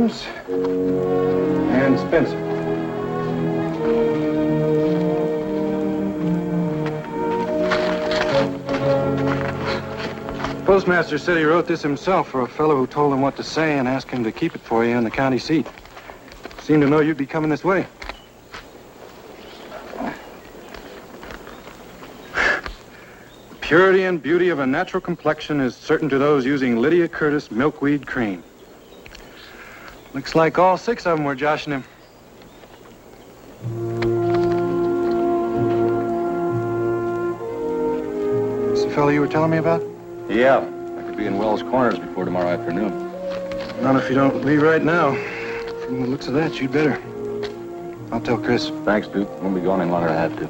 James and Spencer. Postmaster said he wrote this himself for a fellow who told him what to say and asked him to keep it for you in the county seat. Seemed to know you'd be coming this way. The purity and beauty of a natural complexion is certain to those using Lydia Curtis milkweed cream. Looks like all 6 of them were joshing him. This the fellow you were telling me about? Yeah, I could be in Wells Corners before tomorrow afternoon. Not if you don't leave right now. From the looks of that, you'd better. I'll tell Chris. Thanks, Duke. Won't be going any longer than I have to.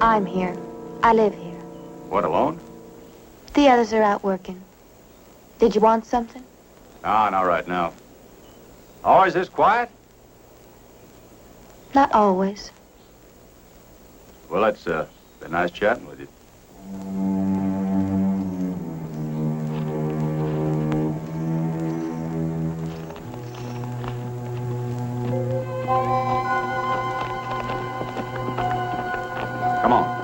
I'm here. I live here. What, alone? The others are out working. Did you want something? No, not right now. Always this quiet? Not always. Well, it's been nice chatting with you. Come on.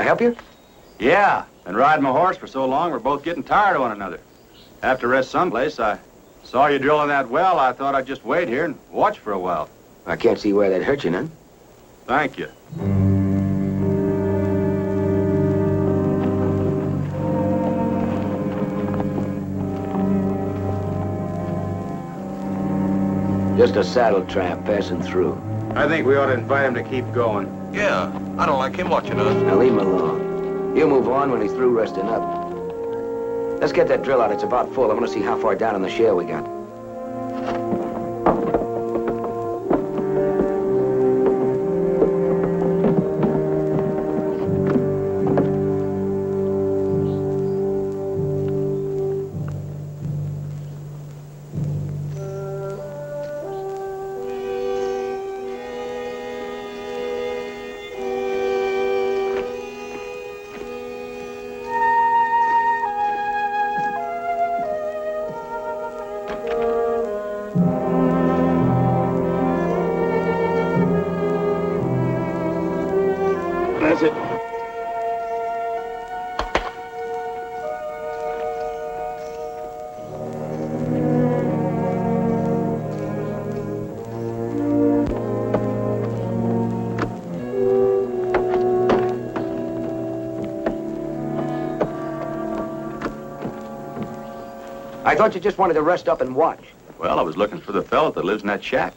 Help you? Yeah, been riding my horse for so long, we're both getting tired of one another. Have to rest someplace. I saw you drilling that well. I thought I'd just wait here and watch for a while. I can't see where that hurt you none. Thank you. Just a saddle tramp passing through. I think we ought to invite him to keep going. Yeah, I don't like him watching us. Now leave him alone. He'll move on when he's through resting up. Let's get that drill out. It's about full. I want to see how far down in the shale we got. That's it. I thought you just wanted to rest up and watch. Well, I was looking for the fellow that lives in that shack.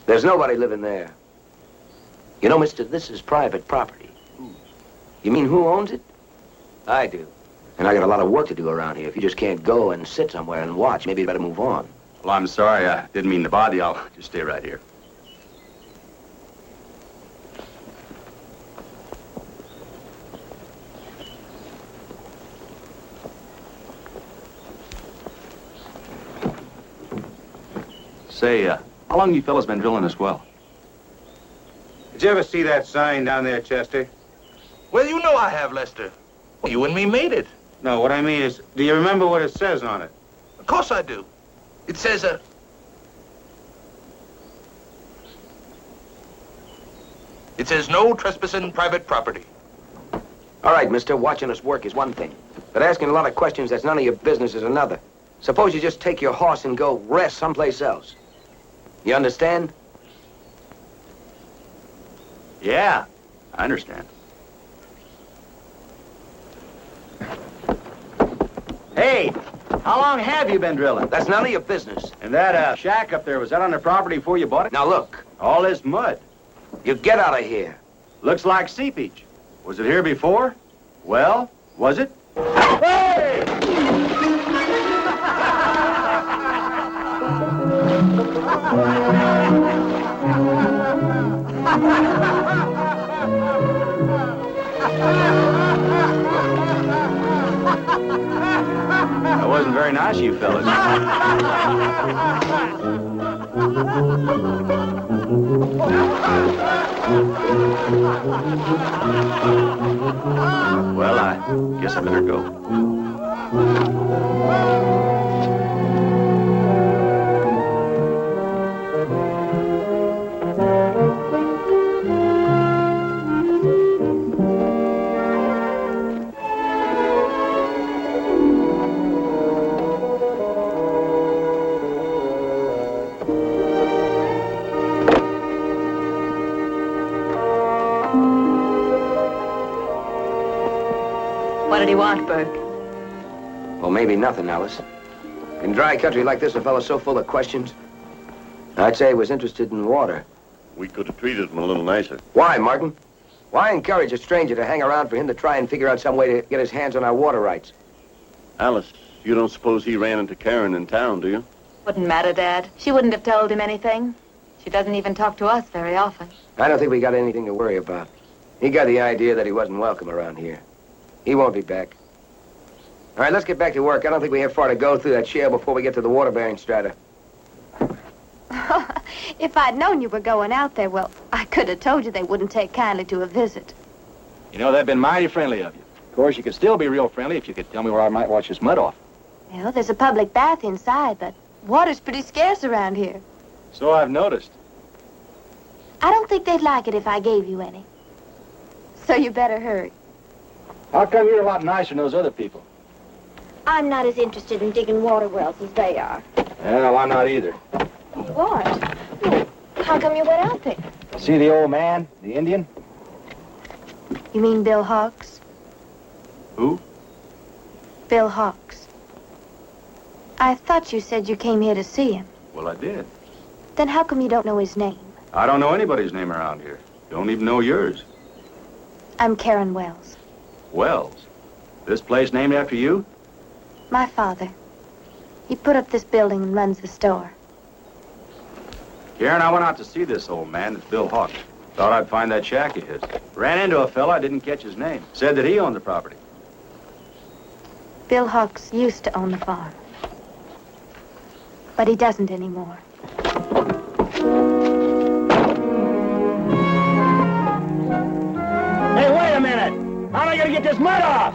There's nobody living there. You know, mister, this is private property. You mean who owns it? I do. And I got a lot of work to do around here. If you just can't go and sit somewhere and watch, maybe you better move on. Well, I'm sorry. I didn't mean to bother you. I'll just stay right here. Say, how long you fellas been drilling this well? Did you ever see that sign down there, Chester? Well, you know I have, Lester. You and me made it. No, what I mean is, do you remember what it says on it? Of course I do. It says, It says no trespassing private property. All right, mister, watching us work is one thing. But asking a lot of questions that's none of your business is another. Suppose you just take your horse and go rest someplace else. You understand? Yeah, I understand. Hey, how long have you been drilling? That's none of your business. And that shack up there, was that on the property before you bought it? Now look, All this mud. you get out of here. Looks like seepage. Was it here before? Well, was it? Hey! That wasn't very nice of you fellas. Well, I guess I better go. What did he want, Burke? Well, maybe nothing, Alice. In dry country like this, a fellow's so full of questions. I'd say he was interested in water. We could have treated him a little nicer. Why, Martin? Why encourage a stranger to hang around for him to try and figure out some way to get his hands on our water rights? Alice, you don't suppose he ran into Karen in town, do you? Wouldn't matter, Dad. She wouldn't have told him anything. She doesn't even talk to us very often. I don't think we got anything to worry about. He got the idea that he wasn't welcome around here. He won't be back. All right, let's get back to work. I don't think we have far to go through that shale before we get to the water-bearing strata. If I'd known you were going out there, well, I could have told you they wouldn't take kindly to a visit. You know, they've been mighty friendly of you. Of course, you could still be real friendly if you could tell me where I might wash this mud off. Well, there's a public bath inside, but water's pretty scarce around here. So I've noticed. I don't think they'd like it if I gave you any. So you better hurry. How come you're a lot nicer than those other people? I'm not as interested in digging water wells as they are. Well, I'm not either. You aren't? Well, how come you went out there? See the old man, the Indian? You mean Bill Hawks? Who? Bill Hawks. I thought you said you came here to see him. Well, I did. Then how come you don't know his name? I don't know anybody's name around here. Don't even know yours. I'm Karen Wells. Wells? This place named after you? My father. He put up this building and runs the store. Karen, I went out to see this old man. It's Bill Hawk. Thought I'd find that shack of his. Ran into a fella, I didn't catch his name. Said that he owned the property. Bill Hawks used to own the farm. But he doesn't anymore. Hey, wait a minute! How am I gonna get this mud off?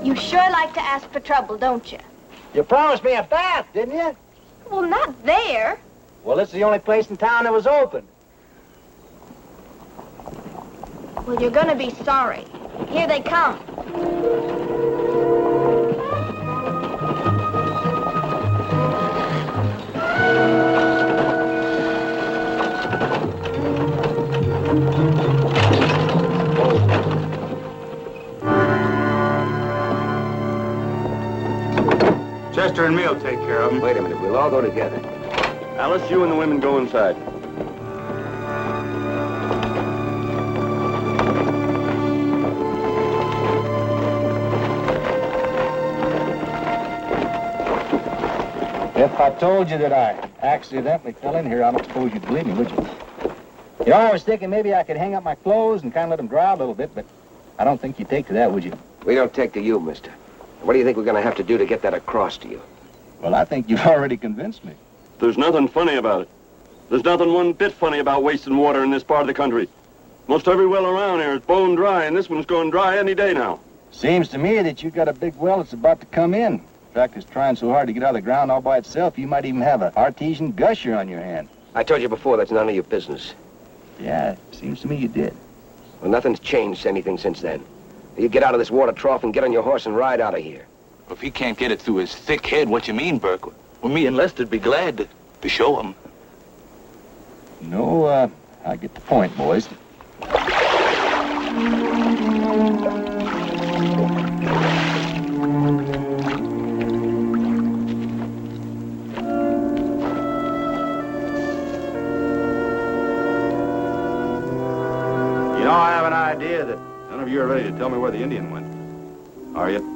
You sure like to ask for trouble, don't you? You promised me a bath, didn't you? Well, not there. Well, this is the only place in town that was open. Well, you're gonna be sorry. Here they come. Chester and me'll take care of them. Wait a minute, we'll all go together. Alice, you and the women go inside. If I told you that I accidentally fell in here, I don't suppose you'd believe me, would you? You know, I was thinking maybe I could hang up my clothes and kind of let them dry a little bit, but I don't think you'd take to that, would you? We don't take to you, mister. What do you think we're gonna have to do to get that across to you? Well, I think you've already convinced me. There's nothing funny about it. There's nothing one bit funny about wasting water in this part of the country. Most every well around here is bone dry, and this one's going dry any day now. Seems to me that you've got a big well that's about to come in. In fact, it's trying so hard to get out of the ground all by itself, you might even have an artesian gusher on your hand. I told you before, that's none of your business. Yeah, seems to me you did. Well, nothing's changed anything since then. You get out of this water trough and get on your horse and ride out of here. If he can't get it through his thick head, what you mean, Burke? Well, me and Lester'd be glad to show him. No, I get the point, boys. You know, I have an idea that none of you are ready to tell me where the Indian went. Are you?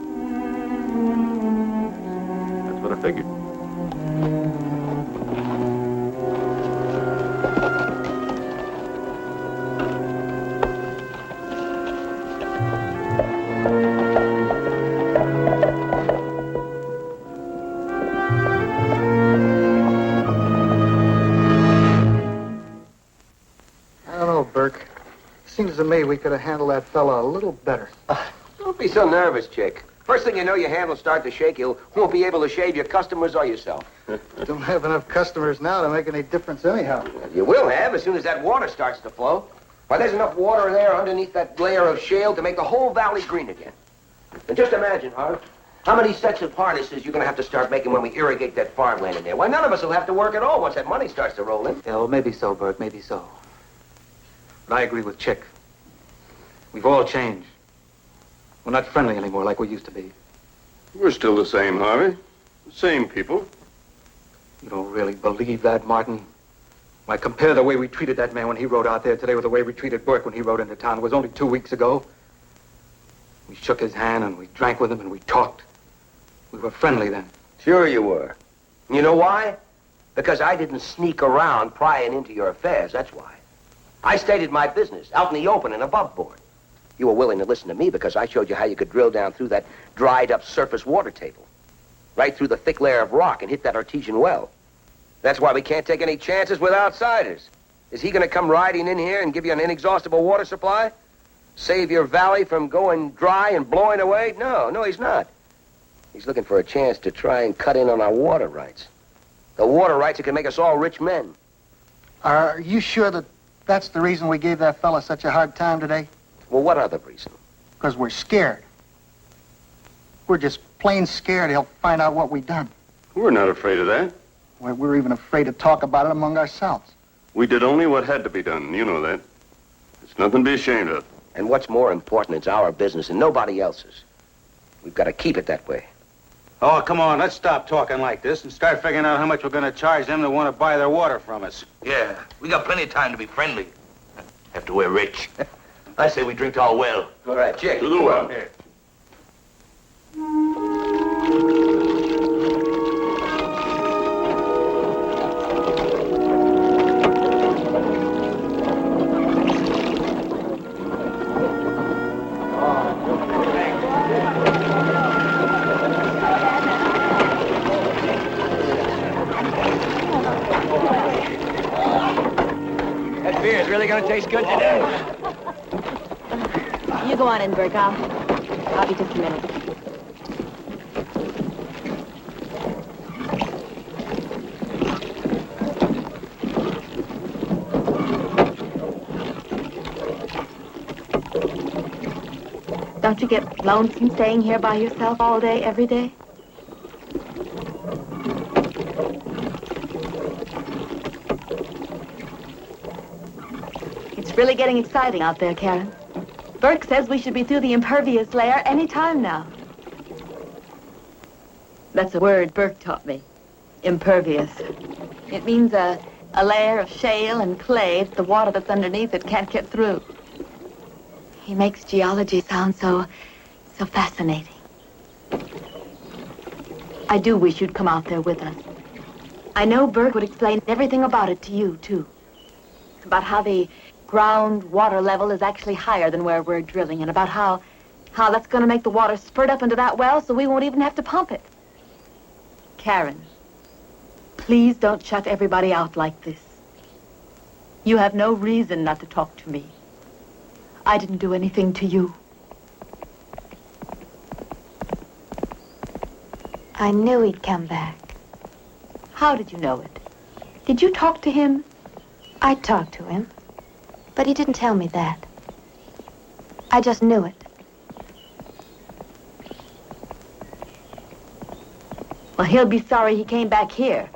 That's what I figured. I don't know, Burke. Seems to me we could have handled that fella a little better. Don't be so nervous, Chick. First thing you know, your hand will start to shake. You won't be able to shave your customers or yourself. Don't have enough customers now to make any difference anyhow. You will have as soon as that water starts to flow. Why, there's enough water there underneath that layer of shale to make the whole valley green again. And just imagine, Harv, how many sets of harnesses you're going to have to start making when we irrigate that farmland in there. Why, none of us will have to work at all once that money starts to roll in. Yeah, well, maybe so, Burke, maybe so. But I agree with Chick. We've all changed. We're not friendly anymore like we used to be. We're still the same, Harvey. The same people. You don't really believe that, Martin? Why, compare the way we treated that man when he rode out there today with the way we treated Burke when he rode into town. It was only 2 weeks ago. We shook his hand and we drank with him and we talked. We were friendly then. Sure you were. You know why? Because I didn't sneak around prying into your affairs, that's why. I stated my business, out in the open and above board. You were willing to listen to me because I showed you how you could drill down through that dried-up surface water table, right through the thick layer of rock and hit that artesian well. That's why we can't take any chances with outsiders. Is he going to come riding in here and give you an inexhaustible water supply? Save your valley from going dry and blowing away? No, he's not. He's looking for a chance to try and cut in on our water rights. The water rights that can make us all rich men. Are you sure that that's the reason we gave that fella such a hard time today? Well, what other reason? Because we're scared. We're just plain scared he'll find out what we've done. We're not afraid of that. Why, we're even afraid to talk about it among ourselves. We did only what had to be done. You know that. It's nothing to be ashamed of. And what's more important, it's our business and nobody else's. We've got to keep it that way. Oh, come on, let's stop talking like this and start figuring out how much we're going to charge them that want to buy their water from us. Yeah, we got plenty of time to be friendly. After we're rich. I say we drink to our well. All right, Chick. To the well. Here. That beer's really going to taste good today. You go on in, Burke. I'll be just a minute. Don't you get lonesome staying here by yourself all day, every day? It's really getting exciting out there, Karen. Burke says we should be through the impervious layer any time now. That's a word Burke taught me. Impervious. It means a layer of shale and clay that the water that's underneath it can't get through. He makes geology sound so fascinating. I do wish you'd come out there with us. I know Burke would explain everything about it to you, too. About how the ground water level is actually higher than where we're drilling, and about how that's going to make the water spurt up into that well so we won't even have to pump it. Karen, please don't shut everybody out like this. You have no reason not to talk to me. I didn't do anything to you. I knew he'd come back. How did you know it? Did you talk to him? I talked to him, but he didn't tell me that. I just knew it. Well, he'll be sorry he came back here.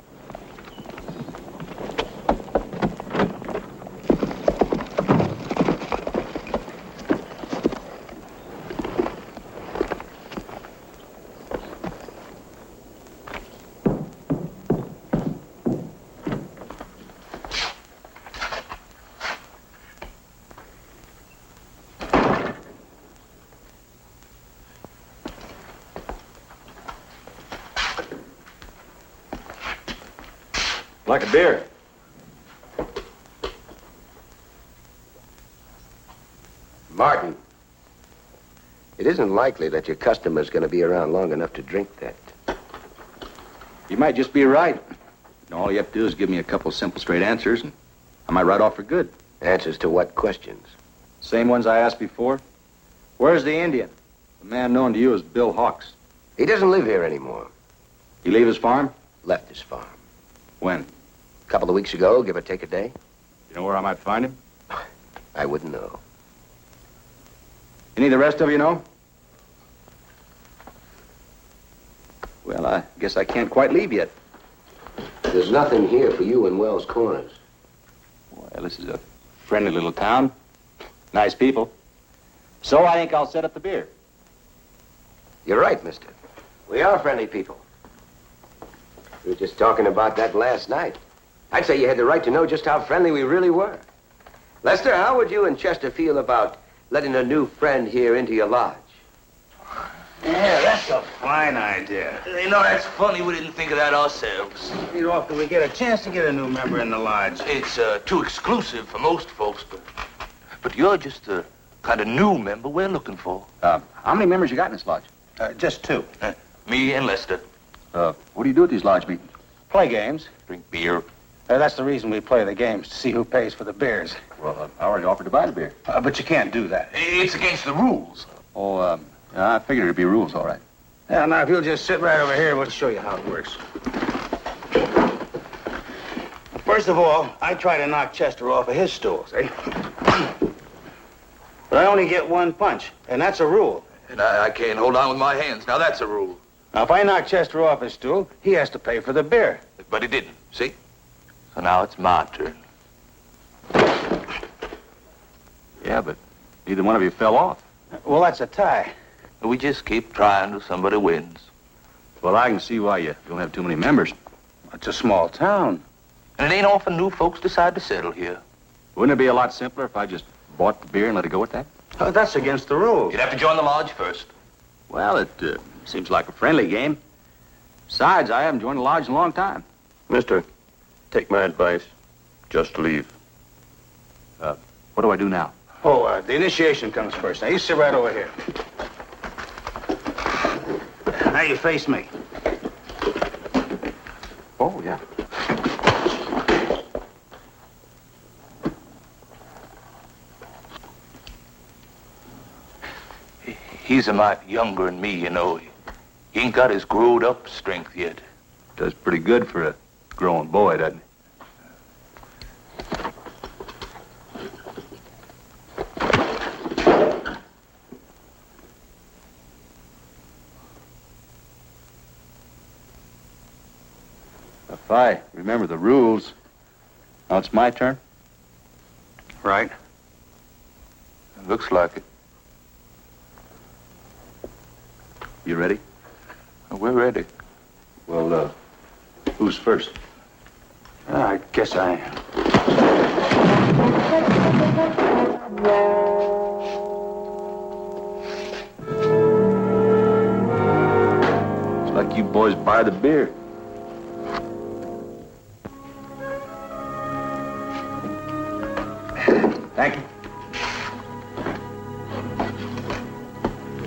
Like a beer. Martin, it isn't likely that your customer's going to be around long enough to drink that. You might just be right. All you have to do is give me a couple simple, straight answers, and I might ride off for good. Answers to what questions? Same ones I asked before. Where's the Indian? The man known to you as Bill Hawks. He doesn't live here anymore. He leave his farm? Left his farm. When? A couple of weeks ago, give or take a day. You know where I might find him? I wouldn't know. Any of the rest of you know? Well, I guess I can't quite leave yet. There's nothing here for you in Wells Corners. Well, this is a friendly little town. Nice people. So I think I'll set up the beer. You're right, mister. We are friendly people. We were just talking about that last night. I'd say you had the right to know just how friendly we really were. Lester, how would you and Chester feel about letting a new friend here into your lodge? Yeah, that's a fine idea. You know, that's funny we didn't think of that ourselves. How often we get a chance to get a new member in the lodge? It's too exclusive for most folks, but you're just the kind of new member we're looking for. How many members you got in this lodge? Just two. Me and Lester. What do you do at these lodge meetings? Play games. Drink beer. That's the reason we play the games, to see who pays for the beers. Well, I already offered to buy the beer. But you can't do that. It's against the rules. Oh, I figured it'd be rules, all right. Yeah, now, if you'll just sit right over here, we'll show you how it works. First of all, I try to knock Chester off of his stool, see? But I only get one punch, and that's a rule. And I can't hold on with my hands. Now, that's a rule. Now, if I knock Chester off his stool, he has to pay for the beer. But he didn't, see? So now it's my turn. Yeah, but neither one of you fell off. Well, that's a tie. We just keep trying till somebody wins. Well, I can see why you don't have too many members. It's a small town. And it ain't often new folks decide to settle here. Wouldn't it be a lot simpler if I just bought the beer and let it go at that? Oh, that's against the rules. You'd have to join the lodge first. Well, it seems like a friendly game. Besides, I haven't joined the lodge in a long time. Mister, take my advice. Just leave. What do I do now? Oh, the initiation comes first. Now, you sit right over here. Now you face me. Oh, yeah. He's a mite younger than me, you know. He ain't got his growed-up strength yet. Does pretty good for a growing boy, doesn't he? If I remember the rules, now it's my turn? Right. Looks like it. You ready? We're ready. Well, who's first? I guess I am. It's like you boys buy the beer. Thank you.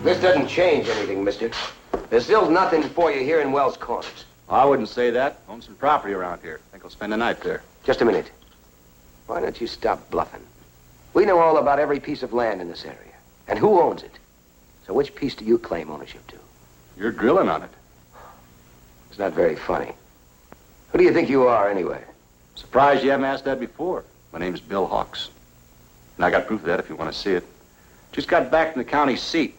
This doesn't change anything, mister. There's still nothing for you here in Wells Corners. I wouldn't say that. Own some property around here. Think I'll spend the night there. Just a minute. Why don't you stop bluffing? We know all about every piece of land in this area. And who owns it? So which piece do you claim ownership to? You're drilling on it. It's not very funny. Who do you think you are, anyway? Surprised you haven't asked that before. My name's Bill Hawks. And I got proof of that if you want to see it. Just got back from the county seat.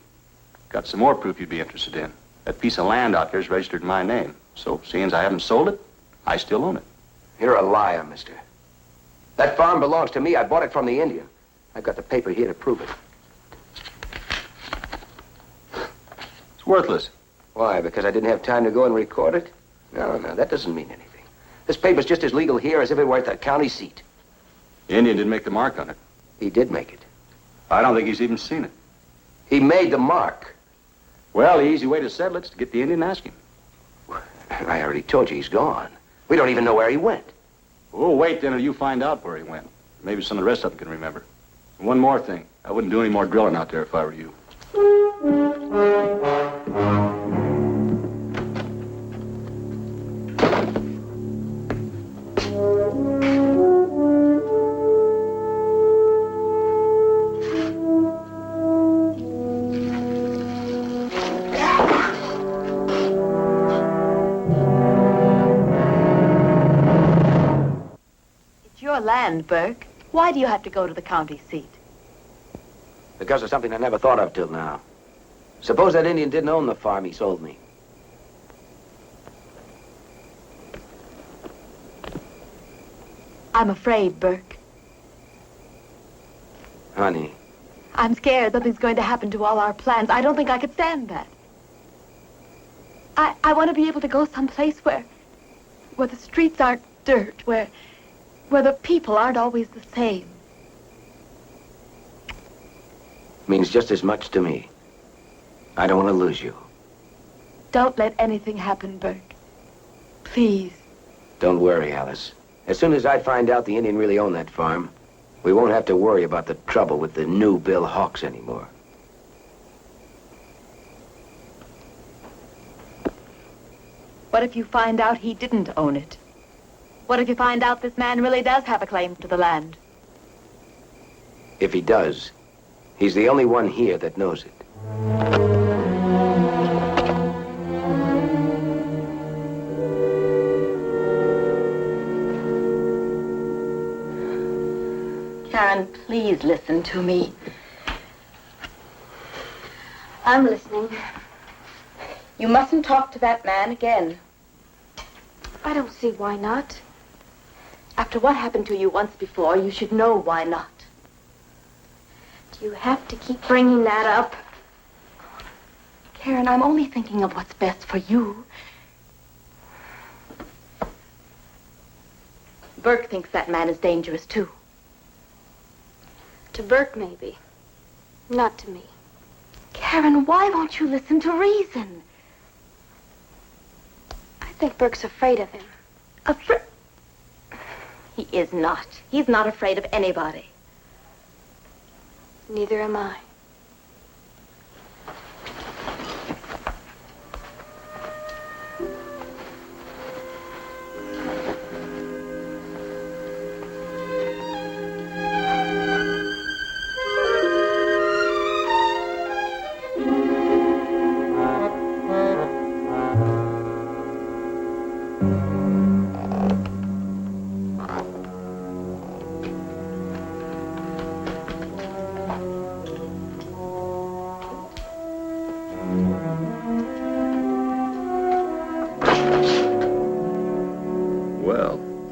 Got some more proof you'd be interested in. That piece of land out there is registered in my name. So, seeing as I haven't sold it, I still own it. You're a liar, mister. That farm belongs to me. I bought it from the Indian. I've got the paper here to prove it. It's worthless. Why, because I didn't have time to go and record it? No, that doesn't mean anything. This paper's just as legal here as if it were at the county seat. The Indian didn't make the mark on it. He did make it. I don't think he's even seen it. He made the mark. Well, the easy way to settle it is to get the Indian and ask him. I already told you he's gone. We don't even know where he went. We'll wait then until you find out where he went. Maybe some of the rest of them can remember. And one more thing. I wouldn't do any more drilling out there if I were you. Land, Burke. Why do you have to go to the county seat? Because of something I never thought of till now. Suppose that Indian didn't own the farm he sold me. I'm afraid, Burke. Honey. I'm scared something's going to happen to all our plans. I don't think I could stand that. I want to be able to go someplace where the streets aren't dirt, where the people aren't always the same. Means just as much to me. I don't want to lose you. Don't let anything happen, Burke. Please. Don't worry, Alice. As soon as I find out the Indian really owned that farm, we won't have to worry about the trouble with the new Bill Hawks anymore. What if you find out he didn't own it? What if you find out this man really does have a claim to the land? If he does, he's the only one here that knows it. please listen to me. I'm listening. You mustn't talk to that man again. I don't see why not. After what happened to you once before, you should know why not. Do you have to keep bringing that up? Karen, I'm only thinking of what's best for you. Burke thinks that man is dangerous, too. To Burke, maybe. Not to me. Karen, why won't you listen to reason? I think Burke's afraid of him. He is not. He's not afraid of anybody. Neither am I.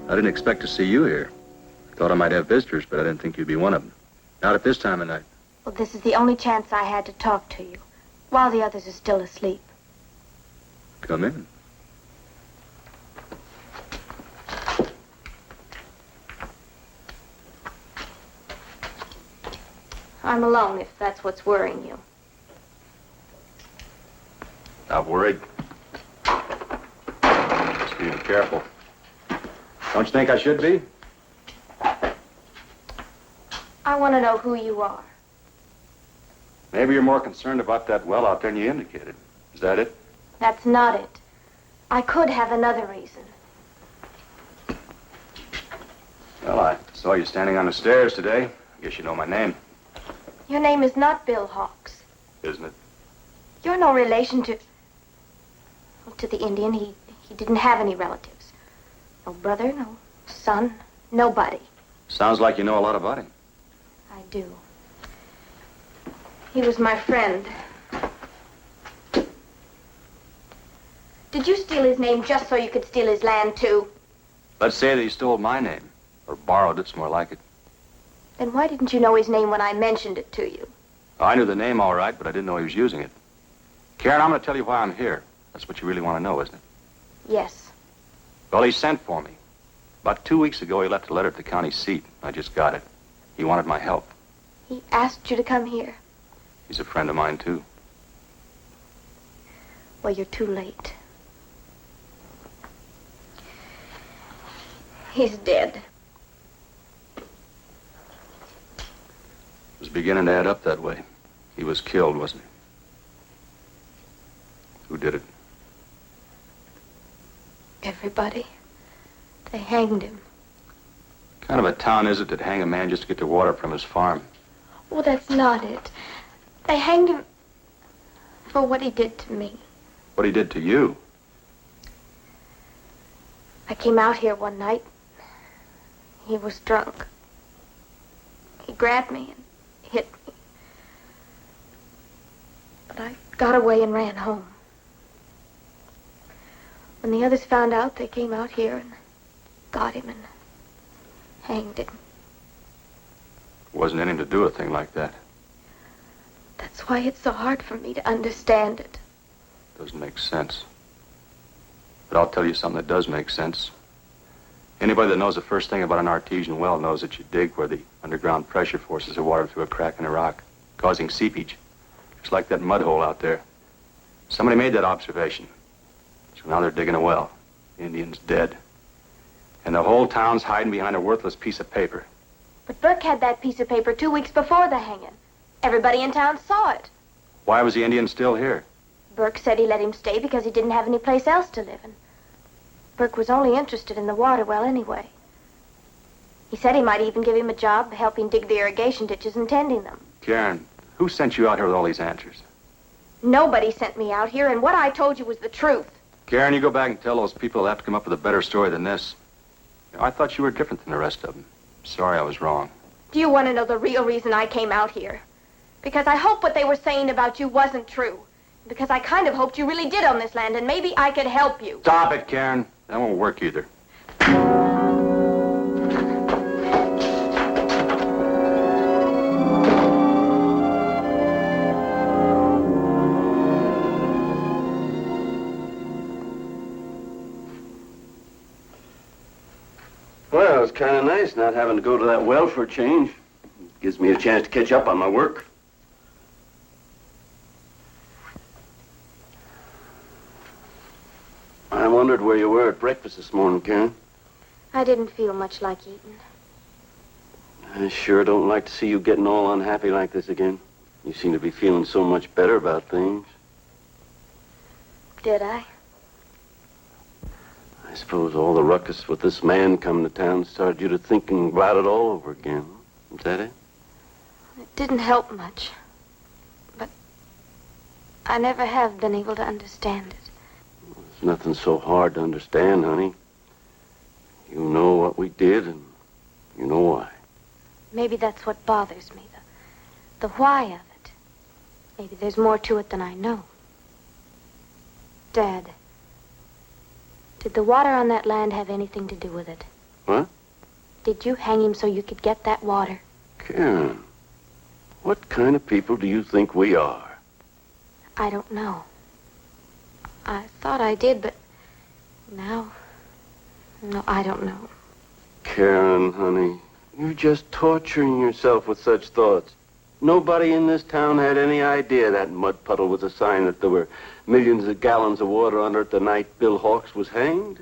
I didn't expect to see you here. I thought I might have visitors, but I didn't think you'd be one of them. Not at this time of night. Well, this is the only chance I had to talk to you, while the others are still asleep. Come in. I'm alone, if that's what's worrying you. Not worried. Just being careful. Don't you think I should be? I want to know who you are. Maybe you're more concerned about that well out there than you indicated. Is that it? That's not it. I could have another reason. Well, I saw you standing on the stairs today. I guess you know my name. Your name is not Bill Hawks. Isn't it? You're no relation to... Well, to the Indian. He didn't have any relatives. No brother, no son, nobody. Sounds like you know a lot about him. I do. He was my friend. Did you steal his name just so you could steal his land, too? Let's say that he stole my name. Or borrowed it's more like it. Then why didn't you know his name when I mentioned it to you? I knew the name all right, but I didn't know he was using it. Karen, I'm going to tell you why I'm here. That's what you really want to know, isn't it? Yes. Well, he sent for me. About 2 weeks ago, he left a letter at the county seat. I just got it. He wanted my help. He asked you to come here. He's a friend of mine, too. Well, you're too late. He's dead. It was beginning to add up that way. He was killed, wasn't he? Who did it? Everybody. They hanged him. What kind of a town is it that hang a man just to get the water from his farm? Well, that's not it. They hanged him for what he did to me. What he did to you? I came out here one night. He was drunk. He grabbed me and hit me. But I got away and ran home. When the others found out, they came out here and got him and hanged him. Wasn't in him to do a thing like that. That's why it's so hard for me to understand it. Doesn't make sense. But I'll tell you something that does make sense. Anybody that knows the first thing about an artesian well knows that you dig where the underground pressure forces the water through a crack in the rock, causing seepage. Just like that mud hole out there. Somebody made that observation. So now they're digging a well. The Indian's dead. And the whole town's hiding behind a worthless piece of paper. But Burke had that piece of paper 2 weeks before the hanging. Everybody in town saw it. Why was the Indian still here? Burke said he let him stay because he didn't have any place else to live in. Burke was only interested in the water well anyway. He said he might even give him a job helping dig the irrigation ditches and tending them. Karen, who sent you out here with all these answers? Nobody sent me out here, and what I told you was the truth. Karen, you go back and tell those people they'll have to come up with a better story than this. You know, I thought you were different than the rest of them. Sorry I was wrong. Do you want to know the real reason I came out here? Because I hope what they were saying about you wasn't true. Because I kind of hoped you really did own this land, and maybe I could help you. Stop it, Karen. That won't work either. Well, it's kind of nice not having to go to that well for a change. Gives me a chance to catch up on my work. I wondered where you were at breakfast this morning, Karen. I didn't feel much like eating. I sure don't like to see you getting all unhappy like this again. You seem to be feeling so much better about things. Did I? I suppose all the ruckus with this man coming to town started you to thinking about it all over again. Is that it? It didn't help much. But I never have been able to understand it. There's nothing so hard to understand, honey. You know what we did, and you know why. Maybe that's what bothers me, the why of it. Maybe there's more to it than I know. Dad, did the water on that land have anything to do with it? What? Did you hang him so you could get that water? Karen, what kind of people do you think we are? I don't know. I thought I did, but now, no, I don't know. Karen, honey, you're just torturing yourself with such thoughts. Nobody in this town had any idea that mud puddle was a sign that there were millions of gallons of water under it the night Bill Hawks was hanged.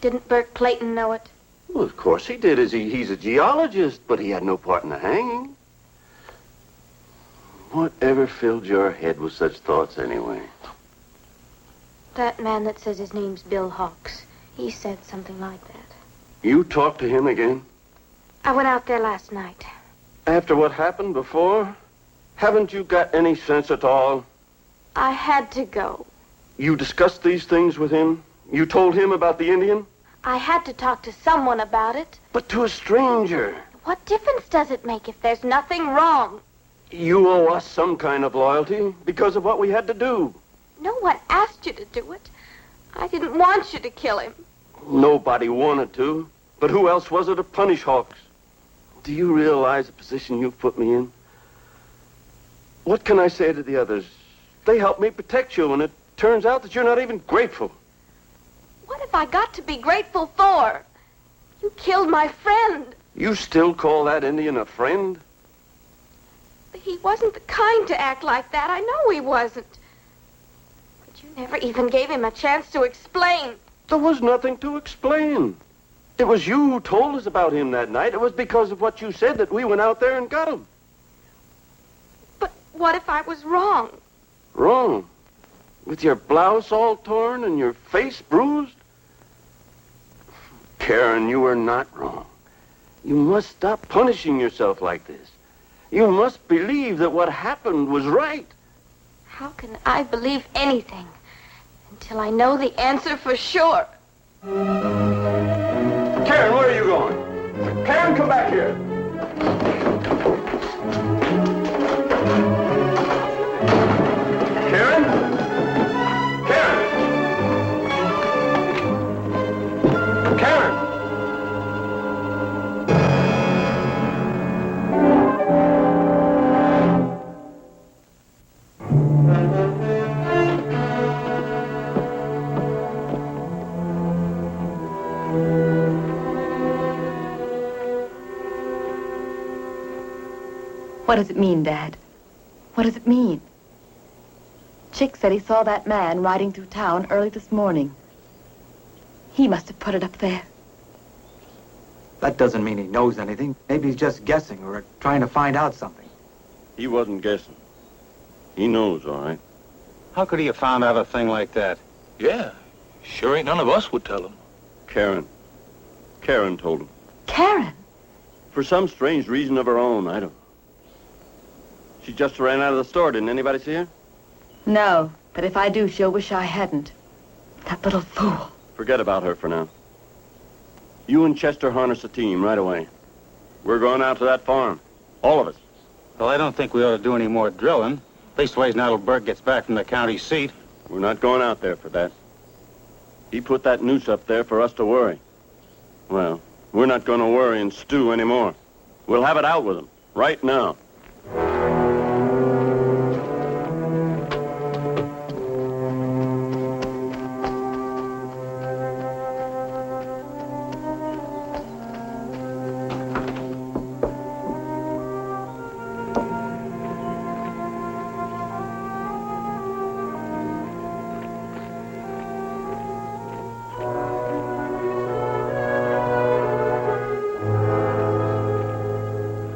Didn't Burke Clayton know it? Well, of course he did. He's a geologist, but he had no part in the hanging. Whatever filled your head with such thoughts anyway? That man that says his name's Bill Hawks, he said something like that. You talked to him again? I went out there last night. After what happened before? Haven't you got any sense at all? I had to go. You discussed these things with him? You told him about the Indian? I had to talk to someone about it. But to a stranger. What difference does it make if there's nothing wrong? You owe us some kind of loyalty because of what we had to do. No one asked you to do it. I didn't want you to kill him. Nobody wanted to. But who else was it to punish Hawks? Do you realize the position you've put me in? What can I say to the others? They helped me protect you, and it turns out that you're not even grateful. What have I got to be grateful for? You killed my friend. You still call that Indian a friend? He wasn't the kind to act like that. I know he wasn't. But you never even gave him a chance to explain. There was nothing to explain. It was you who told us about him that night. It was because of what you said that we went out there and got him. But what if I was wrong? Wrong? With your blouse all torn and your face bruised? Karen, you were not wrong. You must stop punishing yourself like this. You must believe that what happened was right. How can I believe anything until I know the answer for sure? Karen, where are you going? Karen, come back here. Karen? Karen? Karen? What does it mean, Dad? What does it mean? Chick said he saw that man riding through town early this morning. He must have put it up there. That doesn't mean he knows anything. Maybe he's just guessing or trying to find out something. He wasn't guessing. He knows, all right. How could he have found out a thing like that? Yeah, sure ain't none of us would tell him. Karen. Karen told him. Karen? For some strange reason of her own, I don't know. She just ran out of the store. Didn't anybody see her? No, but if I do, she'll wish I hadn't. That little fool. Forget about her for now. You and Chester harness a team right away. We're going out to that farm. All of us. Well, I don't think we ought to do any more drilling. Leastways, now till Burke gets back from the county seat. We're not going out there for that. He put that noose up there for us to worry. Well, we're not going to worry and stew anymore. We'll have it out with him, right now.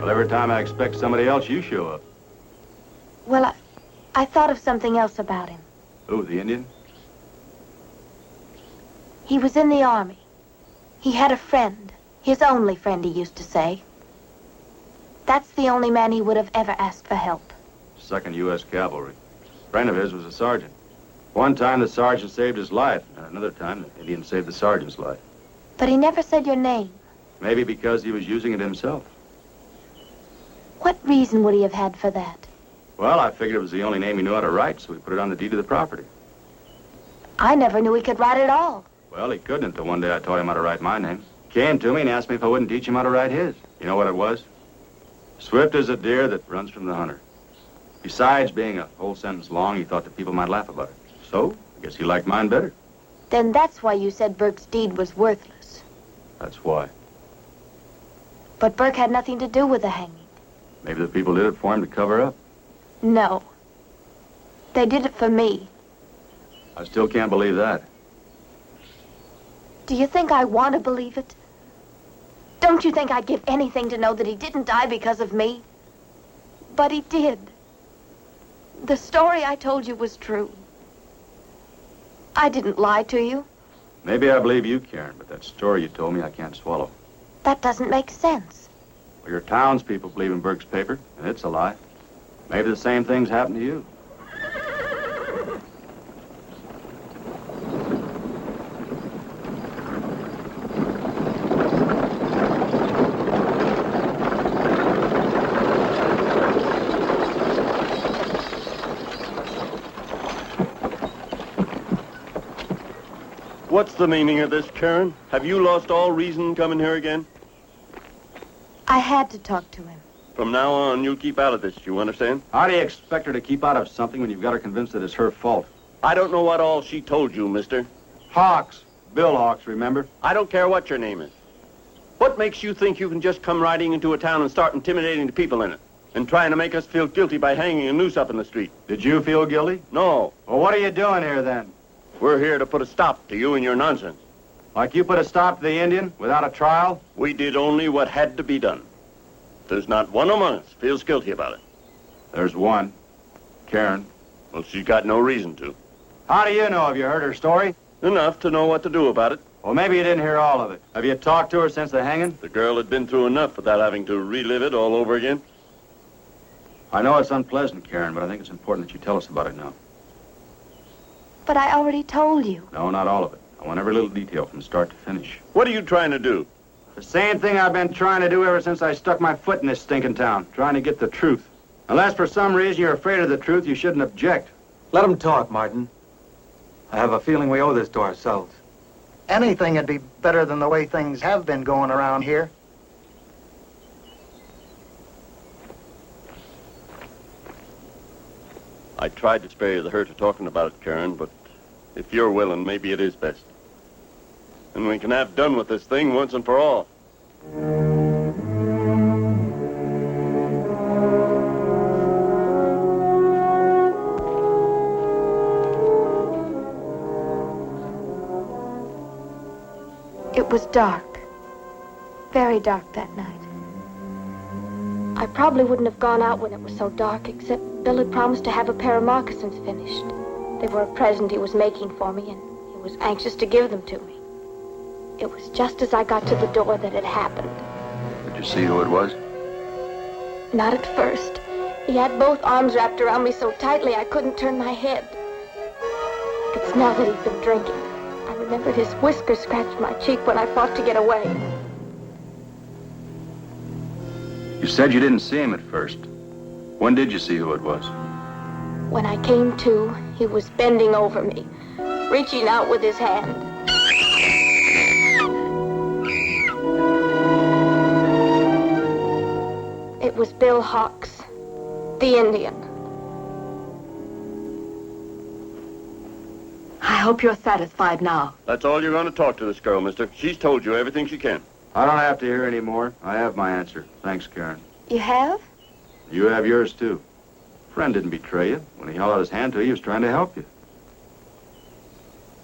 Every time I expect somebody else, you show up. Well, I thought of something else about him. Who, the Indian? He was in the Army. He had a friend. His only friend, he used to say. That's the only man he would have ever asked for help. 2nd U.S. Cavalry. A friend of his was a sergeant. One time the sergeant saved his life, and another time the Indian saved the sergeant's life. But he never said your name. Maybe because he was using it himself. What reason would he have had for that? Well, I figured it was the only name he knew how to write, so we put it on the deed of the property. I never knew he could write at all. Well, he couldn't until one day I taught him how to write my name. Came to me and asked me if I wouldn't teach him how to write his. You know what it was? Swift as a deer that runs from the hunter. Besides being a whole sentence long, he thought that people might laugh about it. So, I guess he liked mine better. Then that's why you said Burke's deed was worthless. That's why. But Burke had nothing to do with the hanging. Maybe the people did it for him to cover up. No. They did it for me. I still can't believe that. Do you think I want to believe it? Don't you think I'd give anything to know that he didn't die because of me? But he did. The story I told you was true. I didn't lie to you. Maybe I believe you, Karen, but that story you told me I can't swallow. That doesn't make sense. Well, your townspeople believe in Burke's paper, and it's a lie. Maybe the same things happen to you. What's the meaning of this, Karen? Have you lost all reason coming here again? I had to talk to him. From now on, you'll keep out of this, you understand? How do you expect her to keep out of something when you've got her convinced that it's her fault? I don't know what all she told you, mister. Hawks. Bill Hawks, remember? I don't care what your name is. What makes you think you can just come riding into a town and start intimidating the people in it? And trying to make us feel guilty by hanging a noose up in the street? Did you feel guilty? No. Well, what are you doing here, then? We're here to put a stop to you and your nonsense. Like you put a stop to the Indian without a trial? We did only what had to be done. There's not one among us feels guilty about it. There's one. Karen. Well, she's got no reason to. How do you know? Have you heard her story? Enough to know what to do about it. Well, maybe you didn't hear all of it. Have you talked to her since the hanging? The girl had been through enough without having to relive it all over again. I know it's unpleasant, Karen, but I think it's important that you tell us about it now. But I already told you. No, not all of it. I want every little detail from start to finish. What are you trying to do? The same thing I've been trying to do ever since I stuck my foot in this stinking town, trying to get the truth. Unless for some reason you're afraid of the truth, you shouldn't object. Let him talk, Martin. I have a feeling we owe this to ourselves. Anything would be better than the way things have been going around here. I tried to spare you the hurt of talking about it, Karen, but if you're willing, maybe it is best. And we can have done with this thing once and for all. It was dark. Very dark that night. I probably wouldn't have gone out when it was so dark, except Bill had promised to have a pair of moccasins finished. They were a present he was making for me, and he was anxious to give them to me. It was just as I got to the door that it happened. Did you see who it was? Not at first. He had both arms wrapped around me so tightly I couldn't turn my head. I could smell that he'd been drinking. I remembered his whiskers scratched my cheek when I fought to get away. You said you didn't see him at first. When did you see who it was? When I came to, he was bending over me, reaching out with his hand. It was Bill Hawks, the Indian. I hope you're satisfied now. That's all you're going to talk to this girl, mister. She's told you everything she can. I don't have to hear any more. I have my answer. Thanks, Karen. You have? You have yours, too. Friend didn't betray you. When he held out his hand to you, he was trying to help you.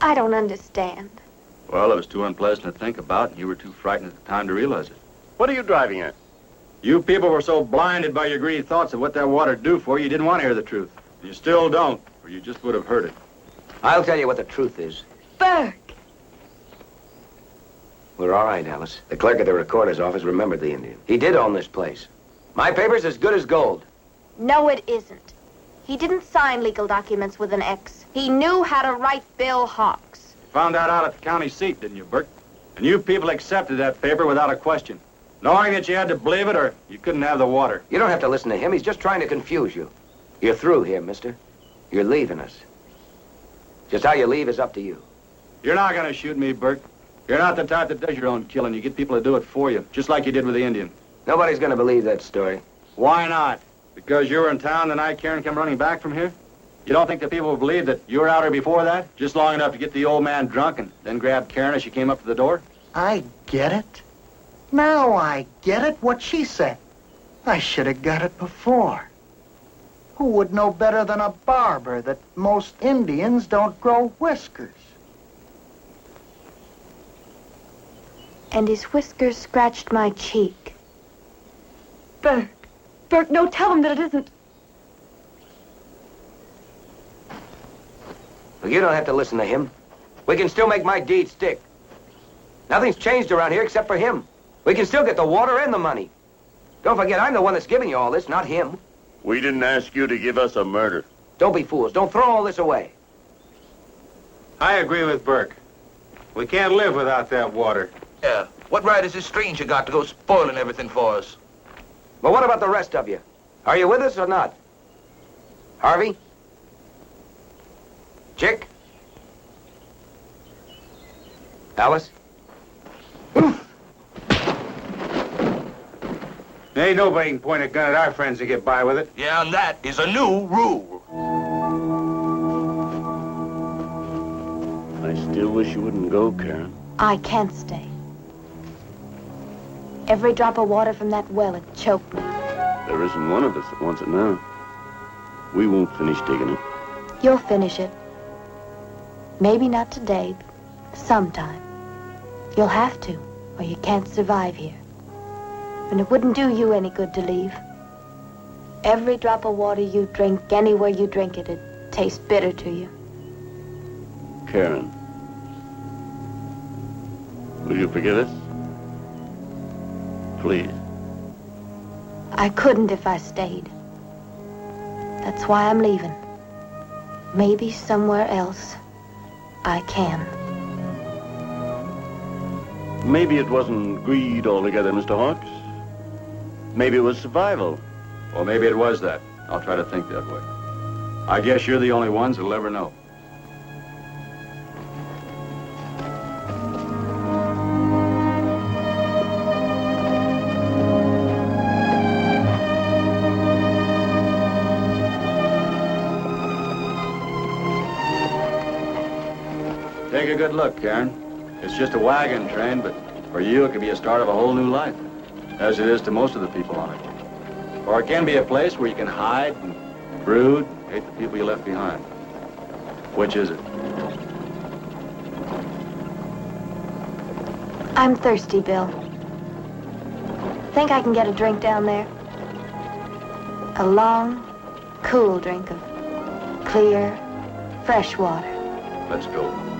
I don't understand. Well, it was too unpleasant to think about, and you were too frightened at the time to realize it. What are you driving at? You people were so blinded by your greedy thoughts of what that water'd do for you, you didn't want to hear the truth. You still don't, or you just would have heard it. I'll tell you what the truth is. Burke! We're all right, Alice. The clerk at the recorder's office remembered the Indian. He did own this place. My paper's as good as gold. No, it isn't. He didn't sign legal documents with an X. He knew how to write Bill Hawks. Found that out at the county seat, didn't you, Burke? And you people accepted that paper without a question, knowing that you had to believe it or you couldn't have the water. You don't have to listen to him. He's just trying to confuse you. You're through here, mister. You're leaving us. Just how you leave is up to you. You're not going to shoot me, Burke. You're not the type that does your own killing. You get people to do it for you, just like you did with the Indian. Nobody's going to believe that story. Why not? Because you were in town the night Karen came running back from here? You don't think that people will believe that you were out here before that? Just long enough to get the old man drunk and then grab Karen as she came up to the door? I get it. Now I get it, what she said. I should have got it before. Who would know better than a barber that most Indians don't grow whiskers? And his whiskers scratched my cheek. Burke! Burke, no, tell him that it isn't. Well, you don't have to listen to him. We can still make my deed stick. Nothing's changed around here except for him. We can still get the water and the money. Don't forget, I'm the one that's giving you all this, not him. We didn't ask you to give us a murder. Don't be fools. Don't throw all this away. I agree with Burke. We can't live without that water. Yeah. What right has this stranger got to go spoiling everything for us? But what about the rest of you? Are you with us or not? Harvey? Chick? Alice? Ain't nobody can point a gun at our friends and get by with it. Yeah, and that is a new rule. I still wish you wouldn't go, Karen. I can't stay. Every drop of water from that well had choked me. There isn't one of us that wants it now. We won't finish digging it. You'll finish it. Maybe not today, but sometime. You'll have to, or you can't survive here. And it wouldn't do you any good to leave. Every drop of water you drink, anywhere you drink it, it tastes bitter to you. Karen, will you forgive us? Please. I couldn't if I stayed. That's why I'm leaving. Maybe somewhere else I can. Maybe it wasn't greed altogether, Mr. Hawks. Maybe it was survival. Or maybe it was that. I'll try to think that way. I guess you're the only ones who'll ever know. Take a good look, Karen. It's just a wagon train, but for you it could be a start of a whole new life, as it is to most of the people on it. Or it can be a place where you can hide and brood, hate the people you left behind. Which is it? I'm thirsty, Bill. Think I can get a drink down there? A long, cool drink of clear, fresh water. Let's go.